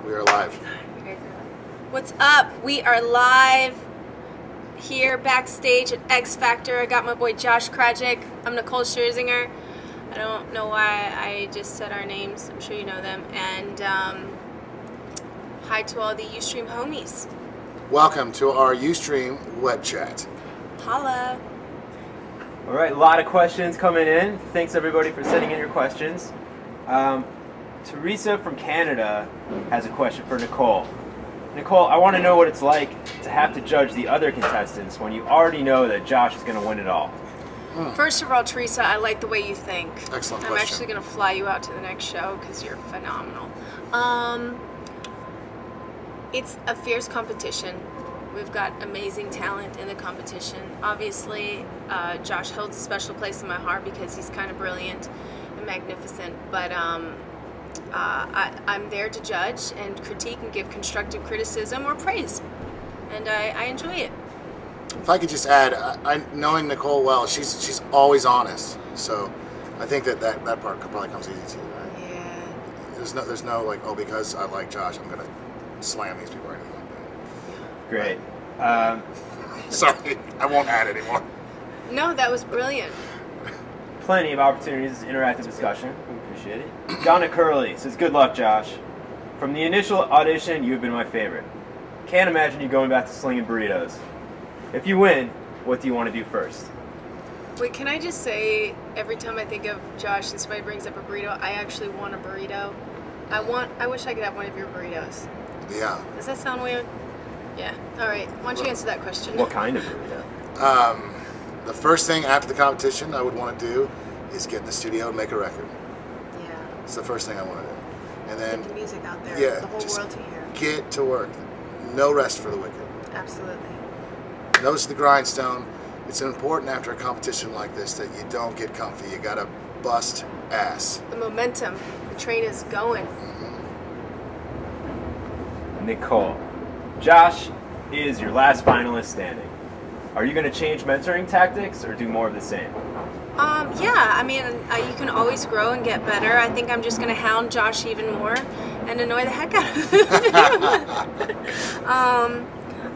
We are live. What's up? We are live here backstage at X Factor. I got my boy Josh Krajcik. I'm Nicole Scherzinger. I don't know why I just said our names. I'm sure you know them. And hi to all the Ustream homies. Welcome to our Ustream web chat. Holla. All right, a lot of questions coming in. Thanks everybody for sending in your questions. Teresa from Canada has a question for Nicole. Nicole, I want to know what it's like to have to judge the other contestants when you already know that Josh is going to win it all. First of all, Teresa, I like the way you think. Excellent I'm question. actually going to fly you out to the next show because you're phenomenal. It's a fierce competition. We've got amazing talent in the competition. Obviously, Josh holds a special place in my heart because he's kind of brilliant and magnificent. But I'm there to judge and critique and give constructive criticism or praise. And I enjoy it. If I could just add, knowing Nicole well, she's always honest. So I think that part probably comes easy to you, right? Yeah. There's no like, oh, because I like Josh, I'm gonna slam these people or anything like Great. that. Sorry, I won't add anymore. No, that was brilliant. Plenty of opportunities, interactive discussion. We appreciate it. Donna Curley says, good luck, Josh. From the initial audition, you've been my favorite. Can't imagine you going back to slinging burritos. If you win, what do you want to do first? Wait, can I just say, every time I think of Josh and somebody brings up a burrito, I actually want a burrito. I wish I could have one of your burritos. Yeah. Does that sound weird? Yeah. All right. Why don't you answer that question? What kind of burrito? The first thing after the competition I would want to do is get in the studio and make a record. Yeah. It's the first thing I want to do. And then Get the music out there. yeah, The whole just world to hear. get to work. No rest for the wicked. Absolutely. Nose to the grindstone. It's important after a competition like this that you don't get comfy. You gotta bust ass. The momentum. The train is going. Nicole. Josh is your last finalist standing. Are you going to change mentoring tactics or do more of the same? Yeah, I mean, you can always grow and get better. I think I'm just going to hound Josh even more and annoy the heck out of him.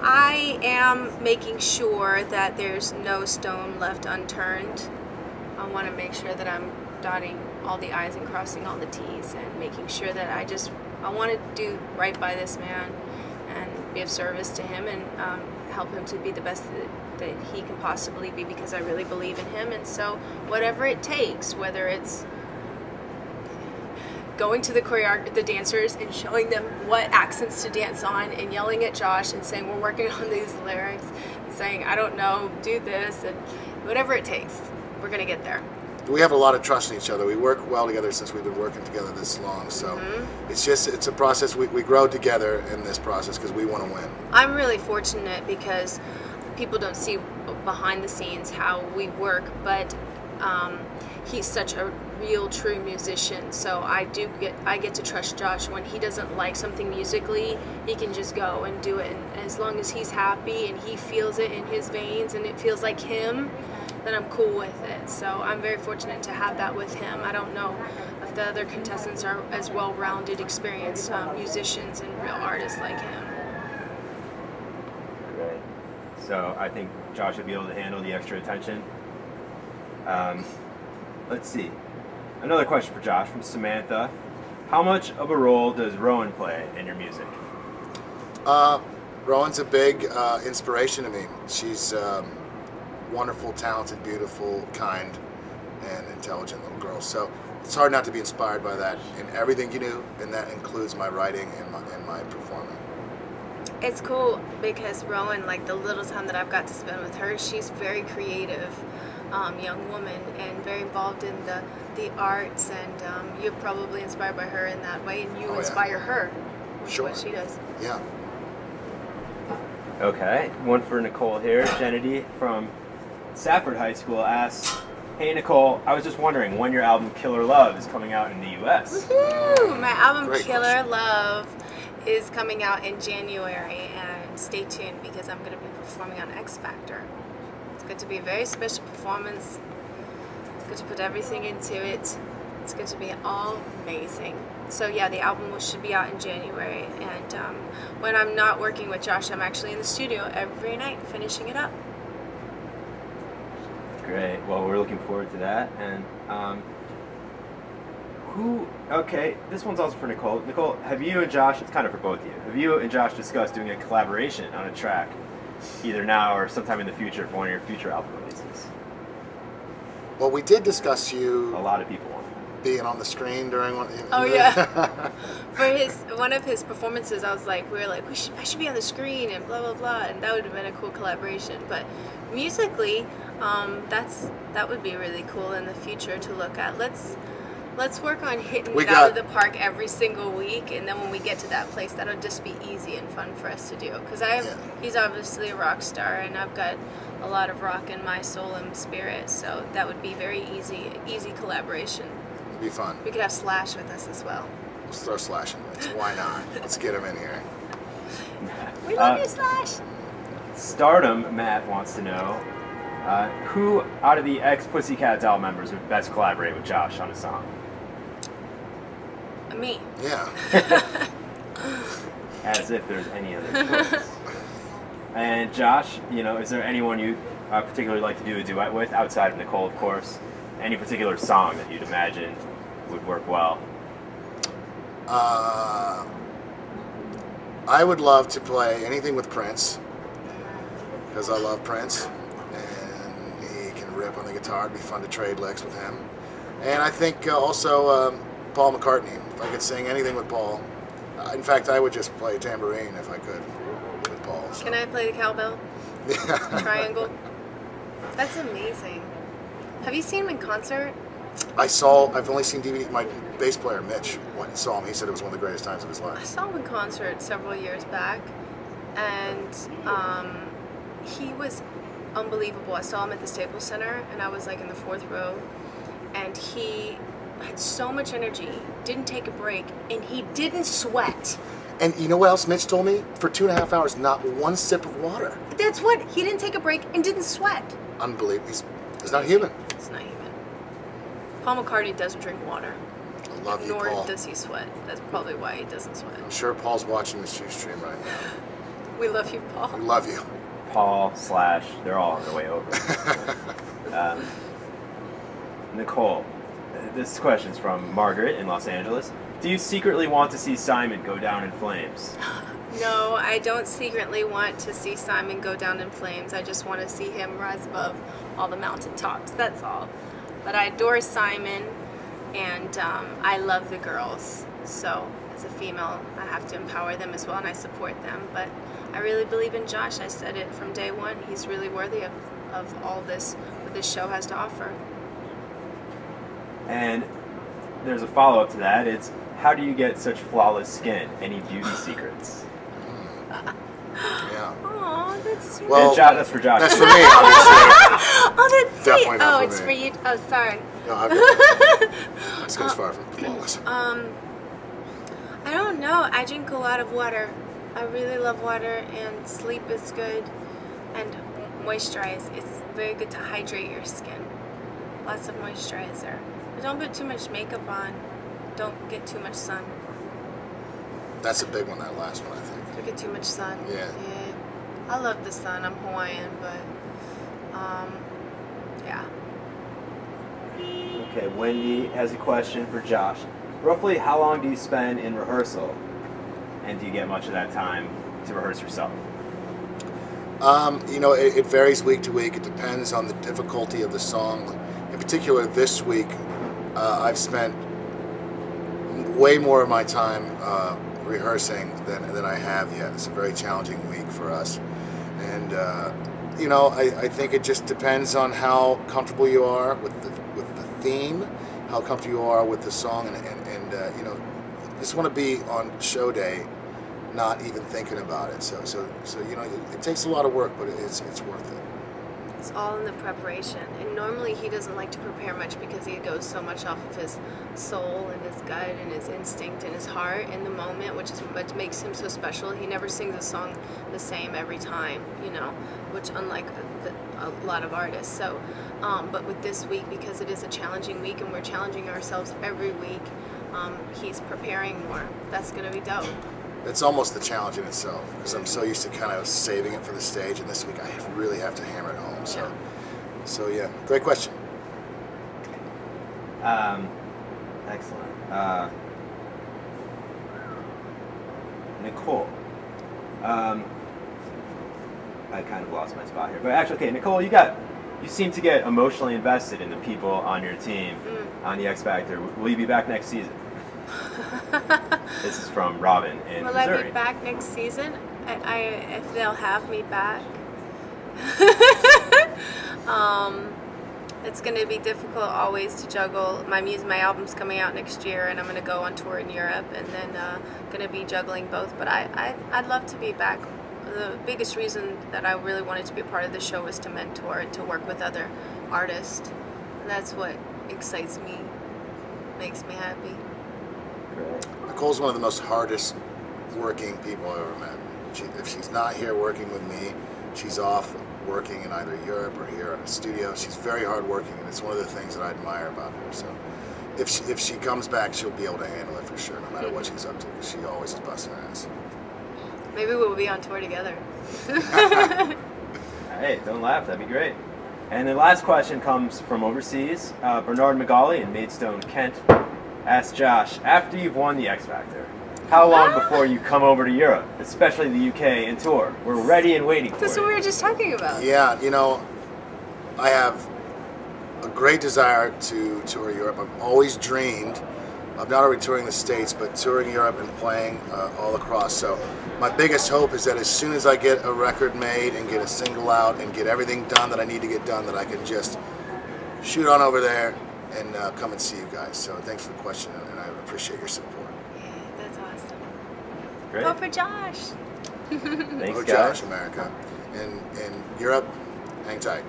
I am making sure that there's no stone left unturned. I want to make sure that I'm dotting all the I's and crossing all the T's and making sure that I want to do right by this man and be of service to him and help him to be the best that he can possibly be, because I really believe in him. And so whatever it takes, whether it's going to the dancers and showing them what accents to dance on and yelling at Josh and saying we're working on these lyrics and saying I don't know, do this, and whatever it takes, we're gonna get there. We have a lot of trust in each other. We work well together since we've been working together this long. So it's a process. We grow together in this process because we want to win. I'm really fortunate because people don't see behind the scenes how we work, but he's such a real, true musician. So I get to trust Josh. When he doesn't like something musically, he can just go and do it. And as long as he's happy and he feels it in his veins and it feels like him, then I'm cool with it. So I'm very fortunate to have that with him. I don't know if the other contestants are as well-rounded, experienced musicians and real artists like him. Great. So I think Josh will be able to handle the extra attention. Let's see. Another question for Josh from Samantha. How much of a role does Rowan play in your music? Rowan's a big inspiration to me. She's wonderful, talented, beautiful, kind, and intelligent little girl. So it's hard not to be inspired by that in everything you do, and that includes my writing and my performing. It's cool because Rowan, like the little time that I've got to spend with her, she's very creative young woman and very involved in the arts, and you're probably inspired by her in that way, and you inspire her with what she does. Yeah. Okay, one for Nicole here. Kennedy from Safford High School asks, hey Nicole, I was just wondering when your album Killer Love is coming out in the US. Woohoo! My album Great Killer question. Love is coming out in January, and stay tuned because I'm going to be performing on X Factor. It's going to be a very special performance. It's going to put everything into it. It's going to be all amazing. So yeah, the album should be out in January. And when I'm not working with Josh, I'm actually in the studio every night finishing it up. Great. Well, we're looking forward to that. And okay, this one's also for Nicole. Nicole, have you and Josh, it's kind of for both of you, have you and Josh discussed doing a collaboration on a track, either now or sometime in the future for one of your future album releases? Well, we did discuss you A lot of people want being on the screen during one. Oh yeah. For one of his performances, I was like, I should be on the screen and blah blah blah, and that would have been a cool collaboration. But musically, that would be really cool in the future to look at. Let's work on hitting it out of the park every single week, and then when we get to that place, that'll just be easy and fun for us to do. Because he's obviously a rock star, and I've got a lot of rock in my soul and spirit, so that would be very easy collaboration. It'd be fun. We could have Slash with us as well. Let's throw Slash in the mix. Why not? Let's get him in here. We love you, Slash. Stardom, Matt wants to know, who out of the ex-Pussycat Doll members would best collaborate with Josh on a song? Me. Yeah. As if there's any other choice. And Josh, is there anyone you particularly like to do a duet with, outside of Nicole, of course? Any particular song that you'd imagine would work well? I would love to play anything with Prince, because I love Prince, and he can rip on the guitar. It'd be fun to trade licks with him. And I think also Paul McCartney. If I could sing anything with Paul. In fact, I would just play tambourine if I could with Paul. So. Can I play the cowbell? Triangle? That's amazing. Have you seen him in concert? I've only seen DVD. My bass player, Mitch, went and saw him. He said it was one of the greatest times of his I life. saw him in concert several years back, and he was unbelievable. I saw him at the Staples Center, and I was like in the 4th row, and he had so much energy, didn't take a break, and he didn't sweat. And you know what else Mitch told me? For 2.5 hours, not one sip of water. That's what, he didn't take a break and didn't sweat. Unbelievable. He's not human. It's not human. Paul McCartney doesn't drink water. I love you, Nor Paul. does he sweat. That's probably why he doesn't sweat. I'm sure Paul's watching this stream right now. We love you, Paul. We love you. Paul, Slash, they're all on their way over. Nicole, this question's from Margaret in Los Angeles. Do you secretly want to see Simon go down in flames? No, I don't secretly want to see Simon go down in flames. I just want to see him rise above all the mountaintops. That's all. But I adore Simon, and I love the girls. So as a female, I have to empower them as well, and I support them. But I really believe in Josh. I said it from day one. He's really worthy of all this, what this show has to offer. And there's a follow-up to that. It's, how do you get such flawless skin? Any beauty secrets? Yeah. Aw, that's sweet. Well, That's for Josh. That's for me, obviously. Oh, that's Definitely sweet. not Oh, for it's me. for you. Oh, sorry. No, this goes far from flawless. I don't know. I drink a lot of water. I really love water, and sleep is good, and moisturize. It's very good to hydrate your skin. Lots of moisturizer. But don't put too much makeup on. Don't get too much sun. That's a big one, that last one, I think. Don't get too much sun. Yeah. I love the sun. I'm Hawaiian, but yeah. Okay, Wendy has a question for Josh. Roughly how long do you spend in rehearsal? And do you get much of that time to rehearse yourself? It varies week to week. It depends on the difficulty of the song. In particular, this week, I've spent way more of my time rehearsing than I have yet. It's a very challenging week for us. And, I think it just depends on how comfortable you are with the theme, how comfortable you are with the song, and just want to be on show day not even thinking about it. So it takes a lot of work, but it's worth it. It's all in the preparation. And normally he doesn't like to prepare much because he goes so much off of his soul and his gut and his instinct and his heart in the moment, which is what makes him so special. He never sings a song the same every time, which unlike a lot of artists. So, but with this week, because it is a challenging week and we're challenging ourselves every week, he's preparing more. That's going to be dope. It's almost the challenge in itself because I'm so used to kind of saving it for the stage, and this week I really have to hammer it home. So yeah, great question. Excellent. Nicole. I kind of lost my spot here, but actually, okay, Nicole, you seem to get emotionally invested in the people on your team on the X Factor. Will you be back next season? This is from Robin in Will Missouri. I be back next season? If they'll have me back. It's going to be difficult always to juggle. My album's coming out next year, and I'm going to go on tour in Europe, and then going to be juggling both. But I'd love to be back. The biggest reason that I really wanted to be a part of the show was to mentor and to work with other artists. And that's what excites me, makes me happy. Nicole's one of the most hardest working people I've ever met. If she's not here working with me, she's off working in either Europe or here in a studio. She's very hardworking, and it's one of the things that I admire about her. So if she comes back, she'll be able to handle it for sure, no matter what she's up to, because she always is busting her ass. Maybe we'll be on tour together. Hey, don't laugh. That'd be great. And the last question comes from overseas. Bernard Magali in Maidstone, Kent, asked Josh, after you've won the X Factor, how long before you come over to Europe, especially the UK, and tour? We're ready and waiting for That's what we were just talking about. Yeah, you know, I have a great desire to tour Europe. I've always dreamed of not only touring the States, but touring Europe and playing all across. So my biggest hope is that as soon as I get a record made and get a single out and get everything done that I need to get done, that I can just shoot on over there and come and see you guys. So thanks for the question, and I appreciate your support. Yeah, that's awesome. Great. Go for Josh. Thanks, Oh, guys. Josh, America. In Europe, hang tight.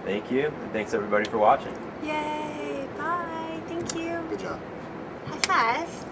Thank you, and thanks everybody for watching. Yay, bye. Thank you. Good job. High five.